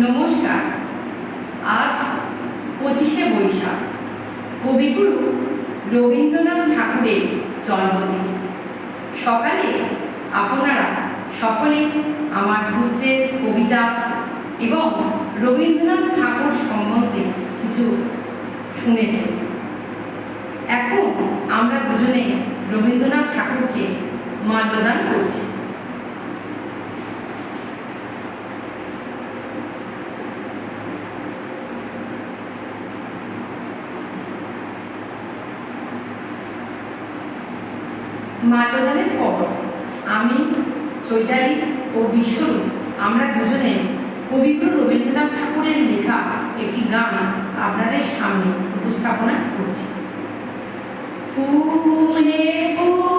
নমস্কার। আজ 25শে বৈশাখ, কবিগুরু রবীন্দ্রনাথ ঠাকুরের জন্মদিন। সকালে আপনারা সকলে আমার পুত্রের কবিতা এবং রবীন্দ্রনাথ ঠাকুর সম্বন্ধে কিছু শুনেছেন। এখন আমরা দুজনে রবীন্দ্রনাথ ঠাকুরকে মাল্যদান করছি। মাল্যদানের পর আমি, চৈতালি ও বিশ্বরূপ আমরা দুজনে কবিগুরু রবীন্দ্রনাথ ঠাকুরের লেখা একটি গান আপনাদের সামনে উপস্থাপনা করছি। ফুলে ফুলে